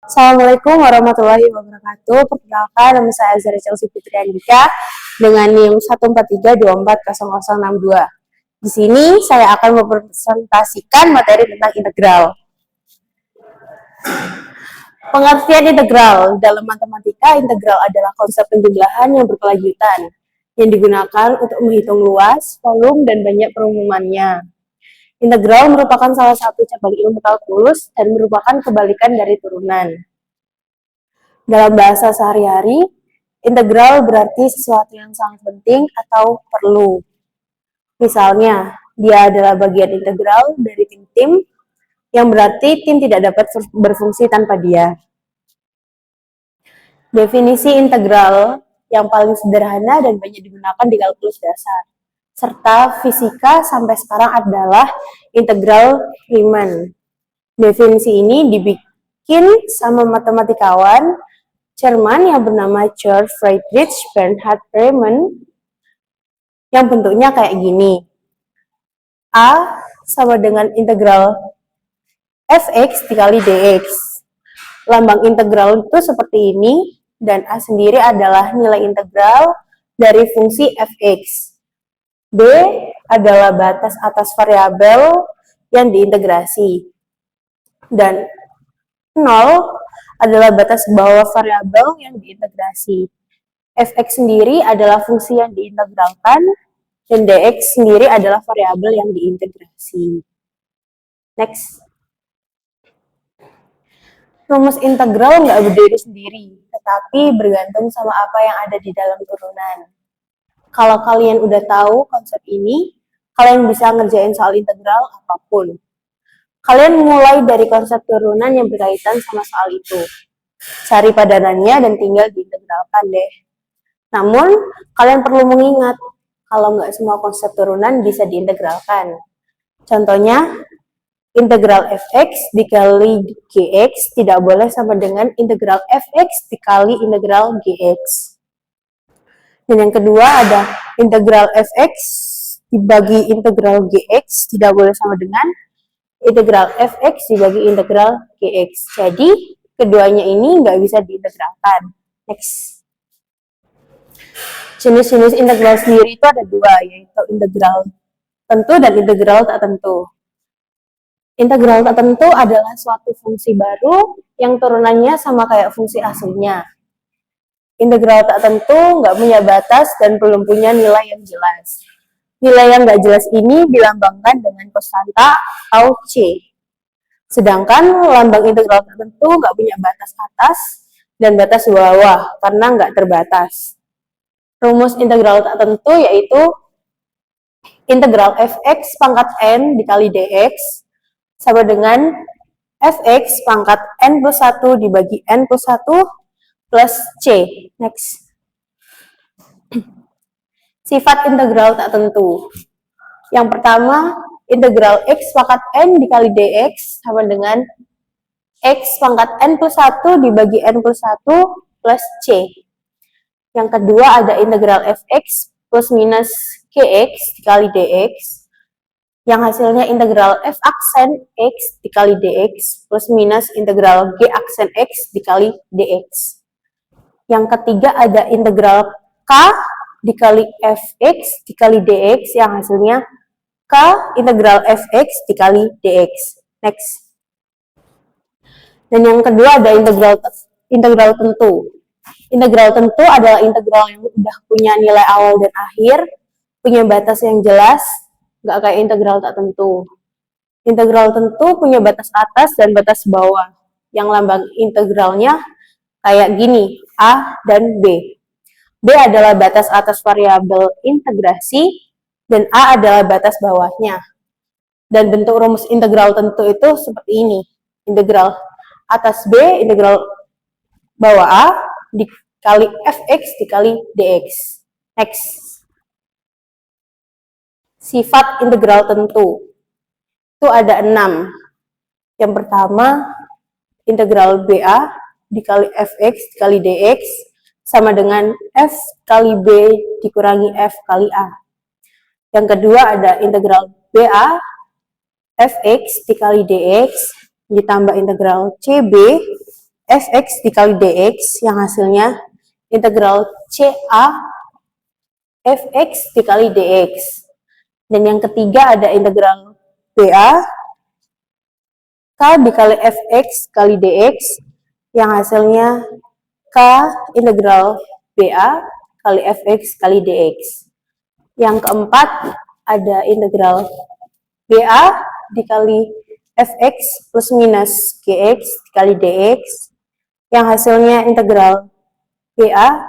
Assalamualaikum warahmatullahi wabarakatuh. Perkenalkan, nama saya Azhar Chelsea Putri Andika dengan NIM 143240062. Di sini saya akan mempresentasikan materi tentang integral. Pengertian integral dalam matematika, integral adalah konsep penjumlahan yang berkelanjutan yang digunakan untuk menghitung luas, volume, dan banyak perumpamannya. Integral merupakan salah satu cabang ilmu kalkulus dan merupakan kebalikan dari turunan. Dalam bahasa sehari-hari, integral berarti sesuatu yang sangat penting atau perlu. Misalnya, dia adalah bagian integral dari tim-tim, yang berarti tim tidak dapat berfungsi tanpa dia. Definisi integral yang paling sederhana dan banyak digunakan di kalkulus dasar serta fisika sampai sekarang adalah integral Riemann. Definisi ini dibikin sama matematikawan Jerman yang bernama Georg Friedrich Bernhard Riemann yang bentuknya kayak gini. A sama dengan integral fx dikali dx. Lambang integral itu seperti ini dan A sendiri adalah nilai integral dari fungsi fx. B adalah batas atas variabel yang diintegrasi. Dan 0 adalah batas bawah variabel yang diintegrasi. Fx sendiri adalah fungsi yang diintegralkan, dan dx sendiri adalah variabel yang diintegrasi. Next. Rumus integral nggak berdiri sendiri, tetapi bergantung sama apa yang ada di dalam turunan. Kalau kalian udah tahu konsep ini, kalian bisa ngerjain soal integral apapun. Kalian mulai dari konsep turunan yang berkaitan sama soal itu. Cari padanannya dan tinggal diintegralkan deh. Namun, kalian perlu mengingat, kalau nggak semua konsep turunan bisa diintegralkan. Contohnya, integral fx dikali gx tidak boleh sama dengan integral fx dikali integral gx. Dan yang kedua ada integral fx dibagi integral gx tidak boleh sama dengan integral fx dibagi integral gx. Jadi, keduanya ini nggak bisa diintegralkan. Next. Jenis-jenis integral sendiri itu ada dua, yaitu integral tentu dan integral tak tentu. Integral tak tentu adalah suatu fungsi baru yang turunannya sama kayak fungsi aslinya. Integral tak tentu nggak punya batas dan belum punya nilai yang jelas. Nilai yang nggak jelas ini dilambangkan dengan konstanta atau C. Sedangkan lambang integral tertentu nggak punya batas atas dan batas bawah karena nggak terbatas. Rumus integral tak tentu yaitu integral fx pangkat n dikali dx sama dengan fx pangkat n plus 1 dibagi n plus 1 plus C. Next. Sifat integral tak tentu. Yang pertama, integral x pangkat n dikali dx sama dengan x pangkat n plus 1 dibagi n plus 1 plus C. Yang kedua ada integral fx plus minus gx dikali dx, yang hasilnya integral f aksen x dikali dx plus minus integral g aksen x dikali dx. Yang ketiga ada integral k dikali fx dikali dx, yang hasilnya k integral fx dikali dx. Next. Dan yang kedua ada integral tentu. Integral tentu adalah integral yang udah punya nilai awal dan akhir, punya batas yang jelas, nggak kayak integral tak tentu. Integral tentu punya batas atas dan batas bawah, yang lambang integralnya kayak gini, A dan B. B adalah batas atas variabel integrasi, dan A adalah batas bawahnya. Dan bentuk rumus integral tentu itu seperti ini. Integral atas B, integral bawah A, dikali fx dikali dx. Next. Sifat integral tentu. Itu ada 6. Yang pertama, integral BA dikali fx dikali dx sama dengan f kali b dikurangi f kali a. Yang kedua ada integral BA fx dikali dx ditambah integral cb fx dikali dx yang hasilnya integral CA fx dikali dx. Dan yang ketiga ada integral BA K dikali fx kali dx yang hasilnya K integral BA kali fx kali dx. Yang keempat ada integral BA dikali fx plus minus gx dikali dx yang hasilnya integral BA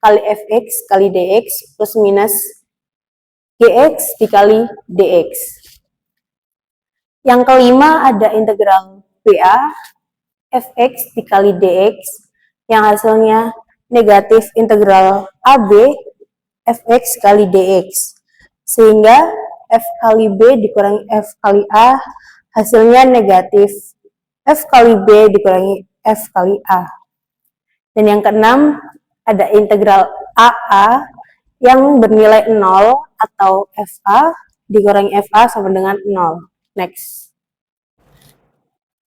kali fx kali dx plus minus gx dikali dx. Yang kelima ada integral BA fx dikali dx yang hasilnya negatif integral AB fx kali dx. Sehingga f kali B dikurangi f kali A hasilnya negatif f kali B dikurangi f kali A. Dan yang keenam ada integral AA yang bernilai 0 atau FA dikurangi FA sama dengan 0. Next.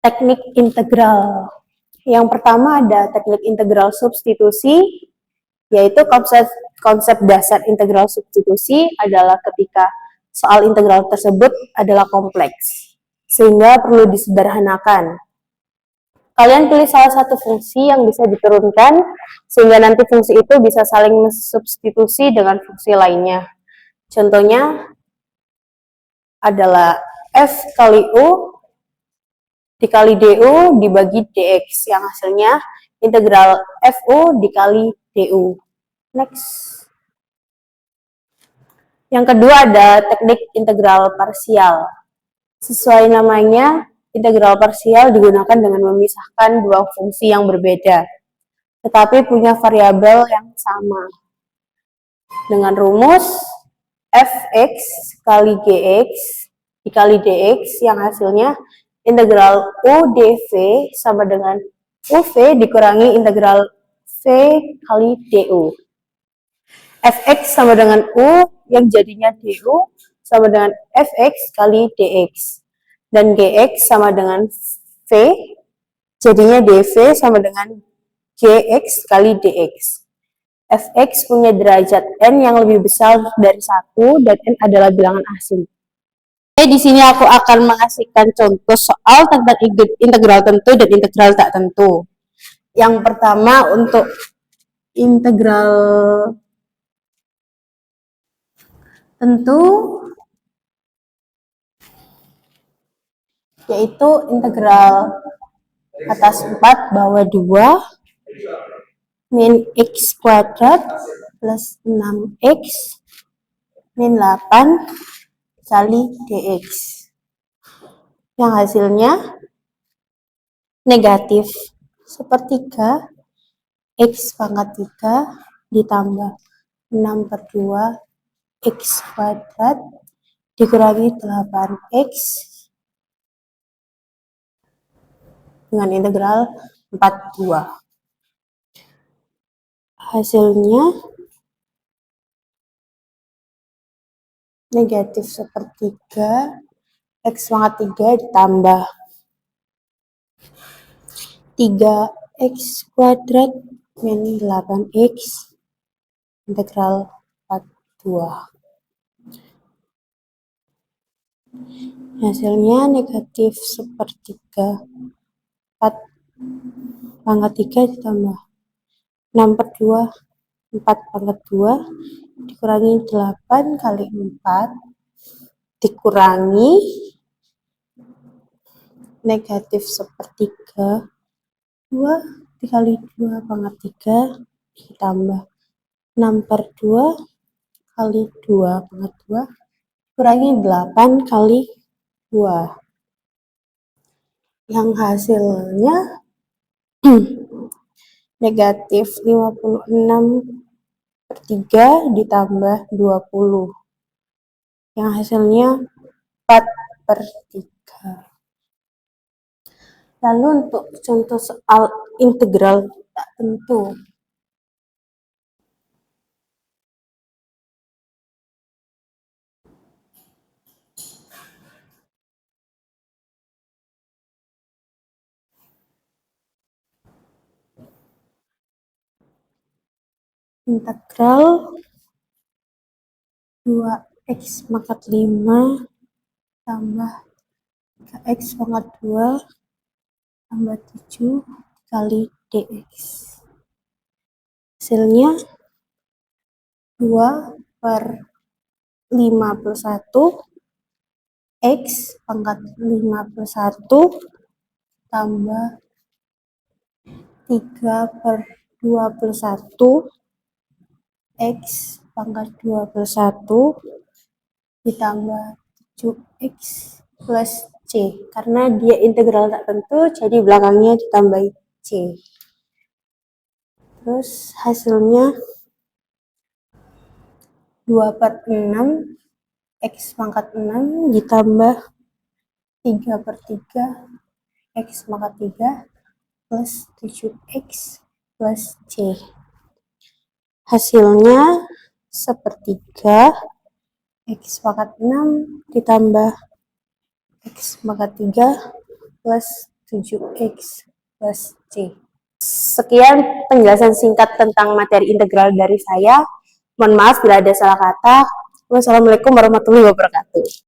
Teknik integral. Yang pertama ada teknik integral substitusi, yaitu konsep dasar integral substitusi adalah ketika soal integral tersebut adalah kompleks, sehingga perlu disederhanakan. Kalian pilih salah satu fungsi yang bisa diturunkan, sehingga nanti fungsi itu bisa saling mensubstitusi dengan fungsi lainnya. Contohnya adalah F kali U dikali DU dibagi DX, yang hasilnya integral FU dikali DU. Next. Yang kedua ada teknik integral parsial. Sesuai namanya, integral parsial digunakan dengan memisahkan dua fungsi yang berbeda, tetapi punya variabel yang sama. Dengan rumus fx kali gx dikali dx yang hasilnya integral u dv sama dengan uv dikurangi integral v kali du. Fx sama dengan u yang jadinya du sama dengan fx kali dx. Dan gx sama dengan v jadinya dv sama dengan gx kali dx. Fx punya derajat n yang lebih besar dari 1 dan n adalah bilangan asing. Di sini aku akan mengasihkan contoh soal tentang integral tentu dan integral tak tentu. Yang pertama untuk integral tentu, yaitu integral atas 4 bawah 2 min x kuadrat plus 6x min 8 kali dx. Yang hasilnya negatif sepertiga x pangkat 3 ditambah 6 per 2 x kuadrat dikurangi 8x dengan integral 42. Hasilnya negatif sepertiga x pangkat 3 ditambah 3x kuadrat min 8x integral 42. Hasilnya negatif sepertiga 4 pangkat 3 ditambah 6 per 2 4 pangkat 2 dikurangi 8 kali 4 dikurangi negatif sepertiga 2 dikali 2 pangkat 3 ditambah 6 per 2 kali 2 pangkat 2 dikurangi 8 kali 2. Yang hasilnya negatif 56 per 3 ditambah 20. Yang hasilnya 4 per 3. Lalu untuk contoh soal integral tak tentu. integral 2x pangkat 5 tambah 3x pangkat 2 tambah 7 kali dx. Hasilnya 2 per 5 plus 1 x pangkat 5 plus 1 tambah 3 per 2 plus 1 x pangkat 2 plus 1 ditambah 7x plus c. Karena dia integral tak tentu, jadi belakangnya ditambahi c. Terus hasilnya 2 per 6 x pangkat 6 ditambah 3 per 3 x pangkat 3 plus 7x plus c. Hasilnya sepertiga x pangkat 6 ditambah x pangkat 3 plus 7x plus c. Sekian penjelasan singkat tentang materi integral dari saya. Mohon maaf bila ada salah kata. Wassalamualaikum warahmatullahi wabarakatuh.